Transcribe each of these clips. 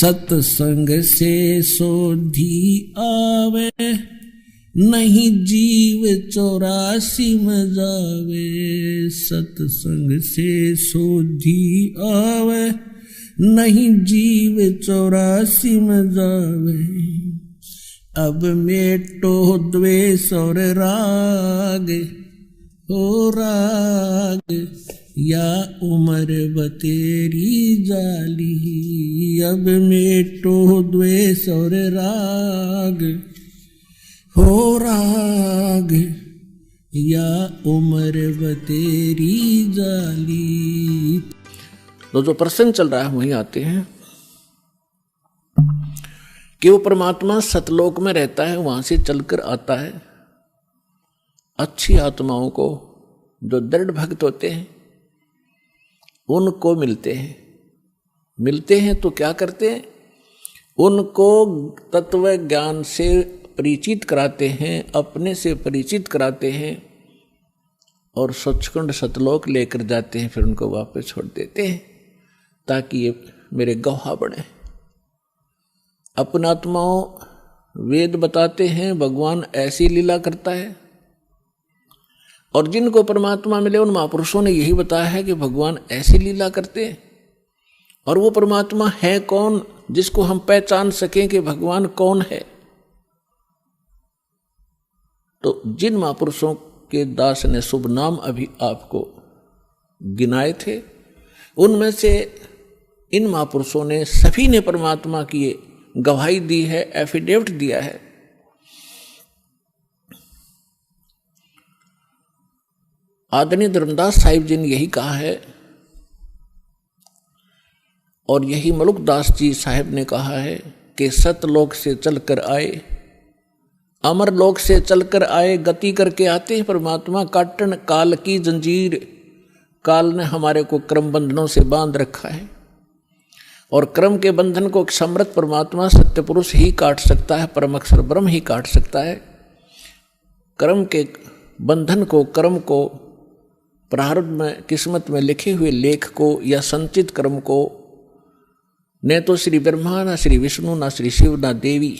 सत्संग से सोधी आवे, नहीं जीव 84 में जावे। सत्संग से सोधी आवे, नहीं जीव 84 में जावे। अब मेटो द्वेष और राग, हो राग या उम्र बतेरी जाली। अब मेटो द्वेष और राग, हो राग या उम्र बतेरी जाली। तो जो प्रसंग चल रहा है वहीं आते हैं कि वो परमात्मा सतलोक में रहता है, वहां से चलकर आता है। अच्छी आत्माओं को, जो दृढ़ भक्त होते हैं, उनको मिलते हैं तो क्या करते हैं? उनको तत्व ज्ञान से परिचित कराते हैं, अपने से परिचित कराते हैं और सचखंड सतलोक लेकर जाते हैं। फिर उनको वापस छोड़ देते हैं ताकि ये मेरे गवाह बने। अपना आत्माओं वेद बताते हैं भगवान ऐसी लीला करता है, और जिनको परमात्मा मिले उन महापुरुषों ने यही बताया है कि भगवान ऐसी लीला करते हैं। और वो परमात्मा है कौन जिसको हम पहचान सकें कि भगवान कौन है? तो जिन महापुरुषों के दास ने शुभ नाम अभी आपको गिनाए थे, उनमें से इन महापुरुषों ने सभी ने परमात्मा की गवाही दी है, एफिडेविट दिया है। आदरणीय धर्मदास साहिब जी ने यही कहा है, और यही मलुकदास जी साहिब ने कहा है कि सतलोक से चलकर आए, अमर लोक से चलकर आए, गति करके आते हैं परमात्मा। काटन काल की जंजीर, काल ने हमारे को क्रम बंधनों से बांध रखा है, और क्रम के बंधन को समर्थ परमात्मा सत्य पुरुष ही काट सकता है, परम अक्षर ब्रह्म ही काट सकता है। क्रम के बंधन को, कर्म को, प्रारब्ध में किस्मत में लिखे हुए लेख को या संचित कर्म को न तो श्री ब्रह्मा, ना श्री विष्णु, ना श्री शिव, ना देवी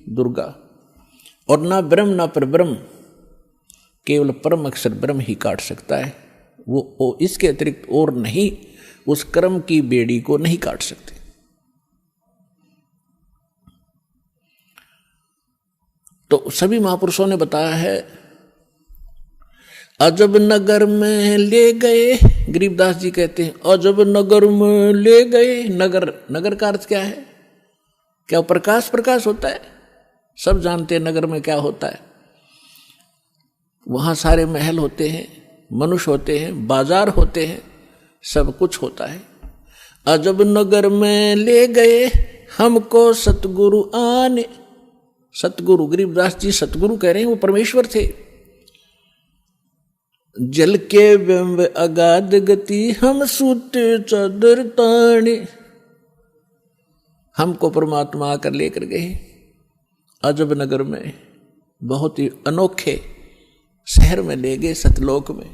दुर्गा, और ना ब्रह्म ना परब्रह्म, केवल परम अक्षर ब्रह्म ही काट सकता है। वो इसके अतिरिक्त और नहीं उस कर्म की बेड़ी को नहीं काट सकते। तो सभी महापुरुषों ने बताया है। अजब नगर में ले गए, गरीबदास जी कहते हैं अजब नगर में ले गए। नगर का अर्थ क्या है? क्या प्रकाश होता है? सब जानते हैं नगर में क्या होता है। वहां सारे महल होते हैं, मनुष्य होते हैं, बाजार होते हैं, सब कुछ होता है। अजब नगर में ले गए हमको सतगुरु आने। सतगुरु, गरीबदास जी सतगुरु कह रहे हैं, वो परमेश्वर थे। जल के बिंब अगाध गति हम सूते चादर ताने। हमको परमात्मा आकर लेकर गए अजब नगर में, बहुत ही अनोखे शहर में ले गए, सतलोक में।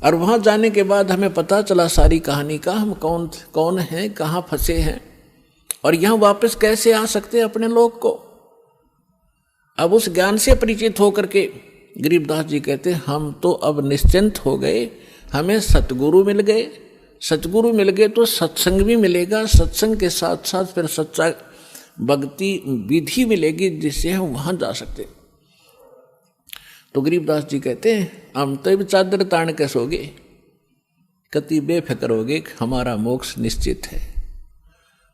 और वहां जाने के बाद हमें पता चला सारी कहानी का, हम कौन हैं, कहाँ फंसे हैं, और यहां वापस कैसे आ सकते हैं अपने लोक को। अब उस ज्ञान से परिचित होकर के गरीबदास जी कहते हैं हम तो अब निश्चिंत हो गए, हमें सतगुरु मिल गए। सतगुरु मिल गए तो सत्संग भी मिलेगा, सत्संग के साथ साथ फिर सच्चा भक्ति विधि मिलेगी जिससे हम वहां जा सकते। तो गरीबदास जी कहते हैं हम तो चादर तान के सोगे, कति बेफिक्र होगे, हमारा मोक्ष निश्चित है।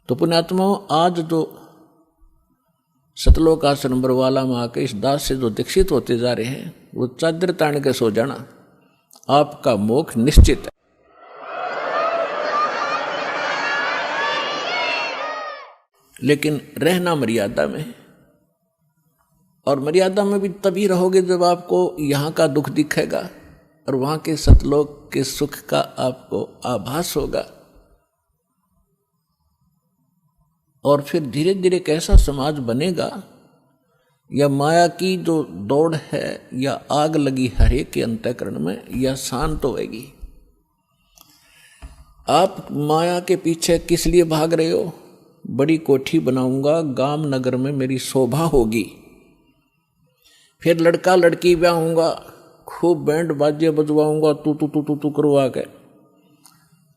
तो पुण्यात्माओं, आज जो सतलोक आश्रम बरवाला में आके इस दास से जो दीक्षित होते जा रहे हैं, वो चादर तान के सो जाना, आपका मोक्ष निश्चित है। लेकिन रहना मर्यादा में, और मर्यादा में भी तभी रहोगे जब आपको यहाँ का दुख दिखेगा और वहाँ के सतलोक के सुख का आपको आभास होगा। और फिर धीरे धीरे कैसा समाज बनेगा, या माया की जो दौड़ है या आग लगी हर एक के अंतःकरण में, या शांत होएगी। आप माया के पीछे किस लिए भाग रहे हो? बड़ी कोठी बनाऊंगा, गांव नगर में मेरी शोभा होगी। फिर लड़का लड़की ब्याहूंगा, खूब बैंड बाजे बजवाऊंगा, तू तू तू तू तू करवा के,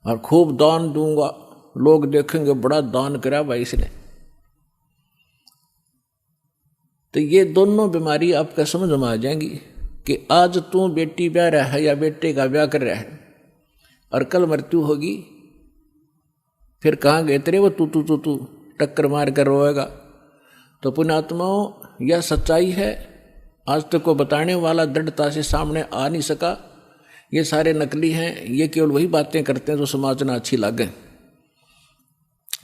और खूब दान दूंगा। लोग देखेंगे बड़ा दान करा भाई इसने। तो ये दोनों बीमारी आपका समझ में आ जाएंगी कि आज तू बेटी ब्याह रहा है या बेटे का ब्याह कर रहा है, और कल मृत्यु होगी। फिर कहाँ गए तेरे वो तू तू तू तू टक्कर मार कर रोएगा। तो पुण्यात्माओं, यह सच्चाई है। आज तक को बताने वाला दृढ़ता से सामने आ नहीं सका। ये सारे नकली हैं, ये केवल वही बातें करते हैं जो समाज में अच्छी लगे।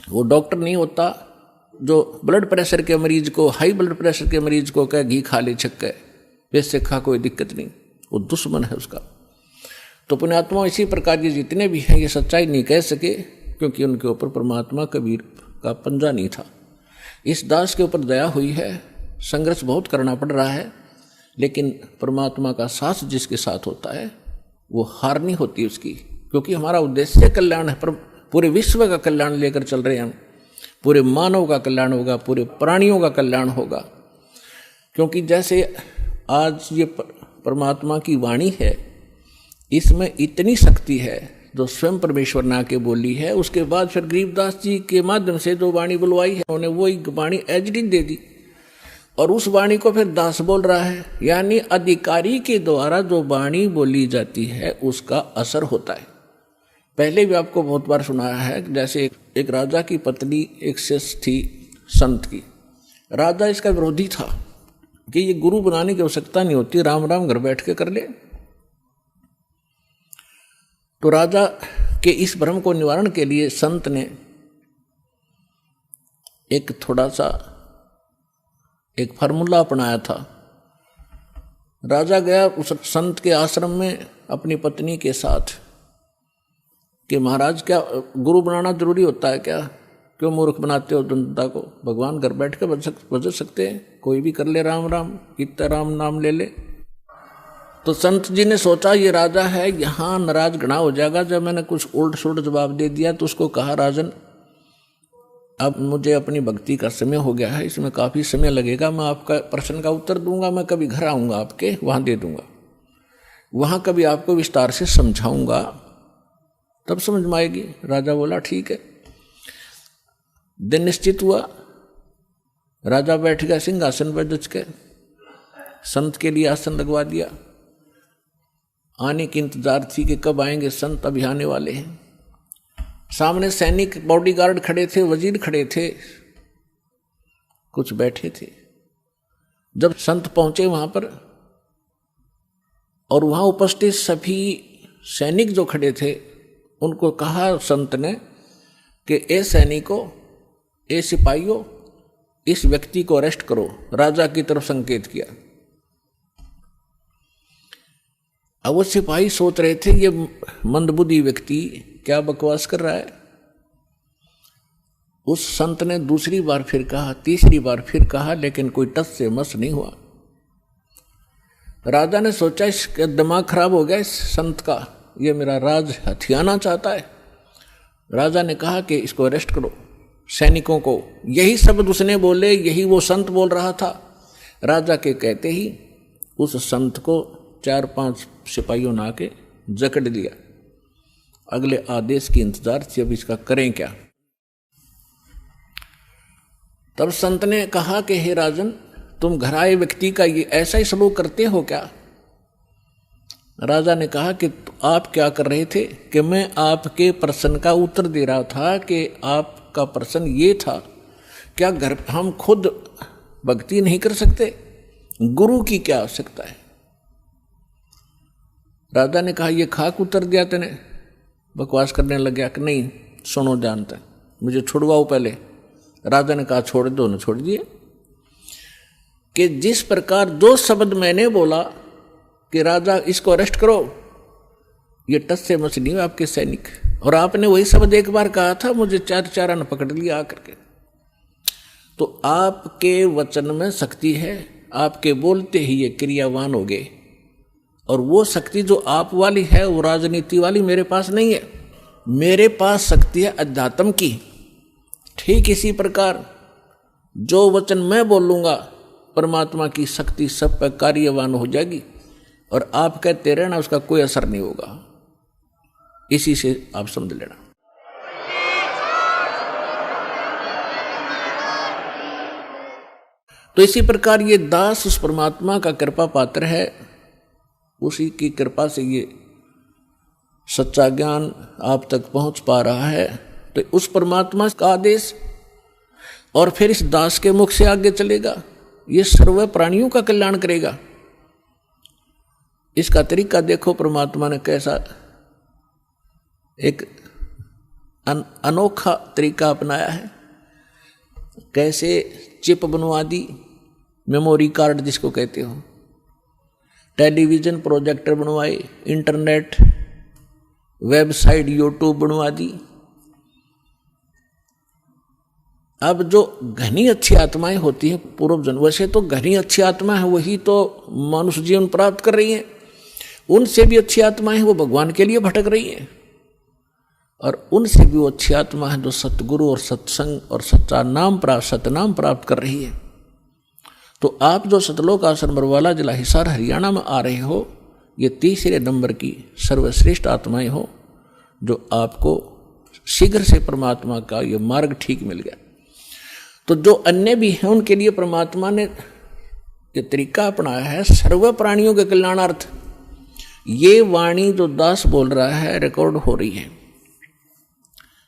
वो डॉक्टर नहीं होता जो ब्लड प्रेशर के मरीज को, हाई ब्लड प्रेशर के मरीज को कहे घी खा ले छक्के, वैसे खा कोई दिक्कत नहीं, वो दुश्मन है उसका। तो पुण्यात्मा इसी प्रकार के जितने भी हैं ये सच्चाई नहीं कह सके, क्योंकि उनके ऊपर परमात्मा कबीर का पंजा नहीं था। इस दास के ऊपर दया हुई है, संघर्ष बहुत करना पड़ रहा है, लेकिन परमात्मा का साथ जिसके साथ होता है वो हार नहीं होती उसकी, क्योंकि हमारा उद्देश्य कल्याण है। पर पूरे विश्व का कल्याण लेकर चल रहे हैं हम। पूरे मानव का कल्याण होगा, पूरे प्राणियों का कल्याण होगा। क्योंकि जैसे आज ये परमात्मा की वाणी है, इसमें इतनी शक्ति है जो स्वयं परमेश्वर ने आके बोली है। उसके बाद फिर गरीबदास जी के माध्यम से जो वाणी बुलवाई है, उन्होंने वही वाणी एजडी दे दी, और उस वाणी को फिर दास बोल रहा है। यानी अधिकारी के द्वारा जो वाणी बोली जाती है उसका असर होता है। पहले भी आपको बहुत बार सुनाया है, जैसे एक राजा की पत्नी एक शिष्य थी संत की। राजा इसका विरोधी था कि ये गुरु बनाने की आवश्यकता नहीं होती, राम राम घर बैठ के कर ले। तो राजा के इस भ्रम को निवारण के लिए संत ने एक थोड़ा सा एक फार्मूला अपनाया था। राजा गया उस संत के आश्रम में अपनी पत्नी के साथ कि महाराज क्या गुरु बनाना जरूरी होता है क्या? क्यों मूर्ख बनाते हो जनता को? भगवान घर बैठ के बज सकते हैं, कोई भी कर ले राम राम, कितना राम नाम ले ले। तो संत जी ने सोचा ये राजा है, यहाँ नाराज घना हो जाएगा। जब मैंने कुछ उल्ट सुल्ट जवाब दे दिया तो उसको कहा, राजन अब मुझे अपनी भक्ति का समय हो गया है, इसमें काफ़ी समय लगेगा, मैं आपका प्रश्न का उत्तर दूंगा, मैं कभी घर आऊँगा आपके वहाँ दे दूंगा, वहाँ कभी आपको विस्तार से समझाऊंगा, तब समझ में आएगी। राजा बोला ठीक है। दिन निश्चित हुआ, राजा बैठ गया सिंहासन पर जच के, संत के लिए आसन लगवा दिया। आने की इंतजार थी कि कब आएंगे संत, अभी आने वाले हैं। सामने सैनिक बॉडीगार्ड खड़े थे, वजीर खड़े थे, कुछ बैठे थे। जब संत पहुंचे वहां पर, और वहां उपस्थित सभी सैनिक जो खड़े थे उनको कहा संत ने कि ए सैनिकों, ए सिपाहियों, इस व्यक्ति को अरेस्ट करो। राजा की तरफ संकेत किया। अब वो सिपाही सोच रहे थे ये मंदबुद्धि व्यक्ति क्या बकवास कर रहा है। उस संत ने दूसरी बार फिर कहा, तीसरी बार फिर कहा, लेकिन कोई टस से मस नहीं हुआ। राजा ने सोचा इसका दिमाग खराब हो गया इस संत का, ये मेरा राज हथियाना चाहता है। राजा ने कहा कि इसको अरेस्ट करो, सैनिकों को। यही शब्द उसने बोले, यही वो संत बोल रहा था। राजा के कहते ही उस संत को 4-5 सिपाहियों ने आके जकड़ दिया। अगले आदेश की इंतजार थी, अब इसका करें क्या। तब संत ने कहा कि हे राजन, तुम घर आए व्यक्ति का ये ऐसा ही सलूक करते हो क्या? राजा ने कहा कि आप क्या कर रहे थे? कि मैं आपके प्रश्न का उत्तर दे रहा था कि आपका प्रश्न ये था, क्या घर हम खुद भक्ति नहीं कर सकते? गुरु की क्या आवश्यकता है? राजा ने कहा ये खाक उत्तर दिया तेने, बकवास करने लग गया कि नहीं सुनो जानते, मुझे छुड़वाओ पहले। राजा ने कहा छोड़ दो, न छोड़ दिए। कि जिस प्रकार दो शब्द मैंने बोला कि राजा इसको अरेस्ट करो, ये टस से मस नहीं आपके सैनिक, और आपने वही शब्द एक बार कहा था, मुझे 4 ने पकड़ लिया आकर के। तो आपके वचन में शक्ति है, आपके बोलते ही ये क्रियावान हो गए, और वो शक्ति जो आप वाली है वो राजनीति वाली मेरे पास नहीं है। मेरे पास शक्ति है अध्यात्म की, ठीक इसी प्रकार जो वचन मैं बोलूंगा परमात्मा की शक्ति सब पर कार्यवान हो जाएगी और आप कहते रहना, उसका कोई असर नहीं होगा। इसी से आप समझ लेना। तो इसी प्रकार ये दास उस परमात्मा का कृपा पात्र है, उसी की कृपा से ये सच्चा ज्ञान आप तक पहुंच पा रहा है। तो उस परमात्मा का आदेश और फिर इस दास के मुख से आगे चलेगा, ये सर्व प्राणियों का कल्याण करेगा। इसका तरीका देखो, परमात्मा ने कैसा एक अनोखा तरीका अपनाया है। कैसे चिप बनवा दी, मेमोरी कार्ड जिसको कहते हो, टेलीविजन प्रोजेक्टर बनवाए, इंटरनेट वेबसाइट यूट्यूब बनवा दी। अब जो घनी अच्छी आत्माएं होती हैं पूर्व जन्म, वैसे तो घनी अच्छी आत्मा है वही तो मनुष्य जीवन प्राप्त कर रही हैं, उनसे भी अच्छी आत्माएं हैं वो भगवान के लिए भटक रही हैं, और उनसे भी वो अच्छी आत्मा है जो सतगुरु और सत्संग और सच्चा नाम प्राप्त सतनाम प्राप्त कर रही है। तो आप जो सतलोक आश्रम बरवाला जिला हिसार हरियाणा में आ रहे हो, ये तीसरे नंबर की सर्वश्रेष्ठ आत्माएं हो जो आपको शीघ्र से परमात्मा का ये मार्ग ठीक मिल गया। तो जो अन्य भी हैं उनके लिए परमात्मा ने ये तरीका अपनाया है सर्व प्राणियों के कल्याणार्थ। ये वाणी जो दास बोल रहा है रिकॉर्ड हो रही है,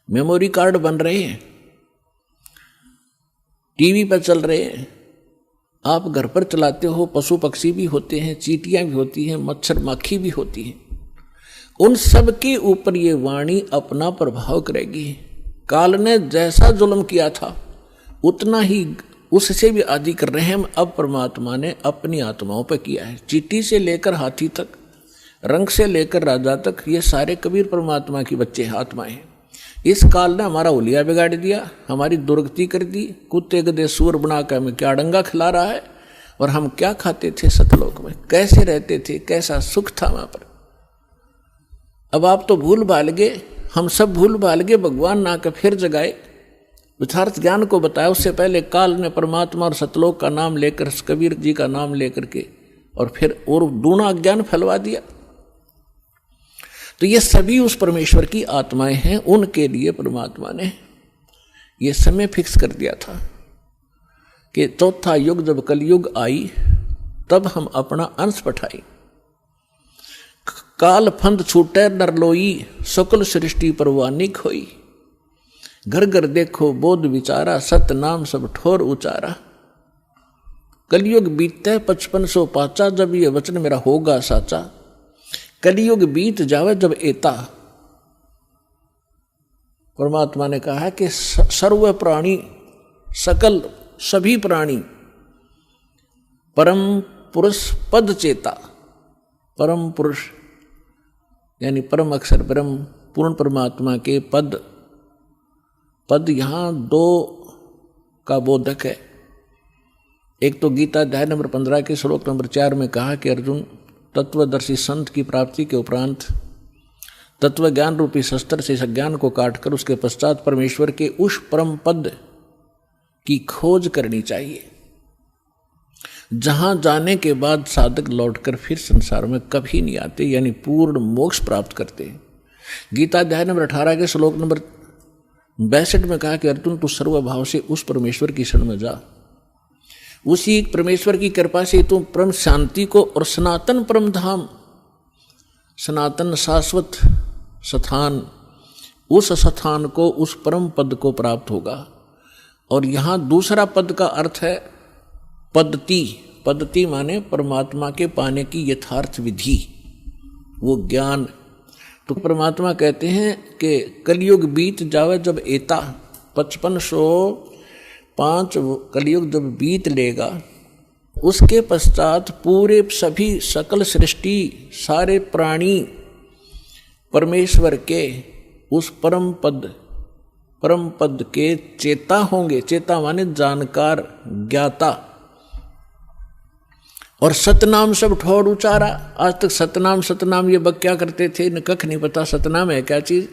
मेमोरी कार्ड बन रहे हैं, टीवी पर चल रहे हैं, आप घर पर चलाते हो, पशु पक्षी भी होते हैं, चींटियां भी होती हैं, मच्छर माखी भी होती हैं, उन सब के ऊपर ये वाणी अपना प्रभाव करेगी। काल ने जैसा जुल्म किया था उतना ही उससे भी आदि कर रहे हैं अब परमात्मा ने अपनी आत्माओं पर किया है। चींटी से लेकर हाथी तक, रंग से लेकर राजा तक, ये सारे कबीर परमात्मा की बच्चे आत्माएं हैं। इस काल ने हमारा उलिया बिगाड़ दिया, हमारी दुर्गति कर दी, कुत्ते गधे सूर बनाकर हमें क्या डंगा खिला रहा है, और हम क्या खाते थे सतलोक में, कैसे रहते थे, कैसा सुख था वहां पर। अब आप तो भूल भाल गए, हम सब भूल भाल गए, भगवान ना के फिर जगाए, यथार्थ ज्ञान को बताया। उससे पहले काल ने परमात्मा और सतलोक का नाम लेकर, कबीर जी का नाम लेकर के, और फिर और दूना ज्ञान फैलवा दिया। तो ये सभी उस परमेश्वर की आत्माएं हैं, उनके लिए परमात्मा ने ये समय फिक्स कर दिया था कि चौथा युग जब कलयुग आई तब हम अपना अंश पठाई। काल फंद छूटे नरलोई, सकल सृष्टि परवानिक होई, घर घर देखो बोध विचारा, सत नाम सब ठोर उचारा। कलयुग बीते 5500 पाचा, जब ये वचन मेरा होगा साचा, कलयुग बीत जावे जब एता। परमात्मा ने कहा है कि सर्व प्राणी, सकल सभी प्राणी परम पुरुष पद चेता, परम पुरुष यानी परम अक्षर ब्रह्म पूर्ण परमात्मा के पद, पद यहां दो का बोधक है। एक तो गीता अध्याय नंबर 15 के श्लोक नंबर 4 में कहा कि अर्जुन तत्वदर्शी संत की प्राप्ति के उपरांत तत्व ज्ञान रूपी शस्त्र से इस ज्ञान को काटकर उसके पश्चात परमेश्वर के उस परम पद की खोज करनी चाहिए, जहां जाने के बाद साधक लौटकर फिर संसार में कभी नहीं आते, यानी पूर्ण मोक्ष प्राप्त करते हैं। गीता अध्याय नंबर 18 के श्लोक नंबर 62 में कहा कि अर्जुन तू सर्वभाव से उस परमेश्वर की शरण में जा, उसी परमेश्वर की कृपा से तू परम शांति को और सनातन परम धाम, सनातन शाश्वत स्थान, उस स्थान को, उस परम पद को प्राप्त होगा। और यहाँ दूसरा पद का अर्थ है पद्धति। पद्धति माने परमात्मा के पाने की यथार्थ विधि, वो ज्ञान। तो परमात्मा कहते हैं कि कलयुग बीत जावे जब एता, 5505 कलयुग जब बीत लेगा, उसके पश्चात पूरे सभी सकल सृष्टि सारे प्राणी परमेश्वर के उस परम पद के चेता होंगे। चेता माने जानकार, ज्ञाता। और सतनाम सब ठोर उचारा। आज तक सतनाम ये बक क्या करते थे, न कख नहीं पता सतनाम है क्या चीज।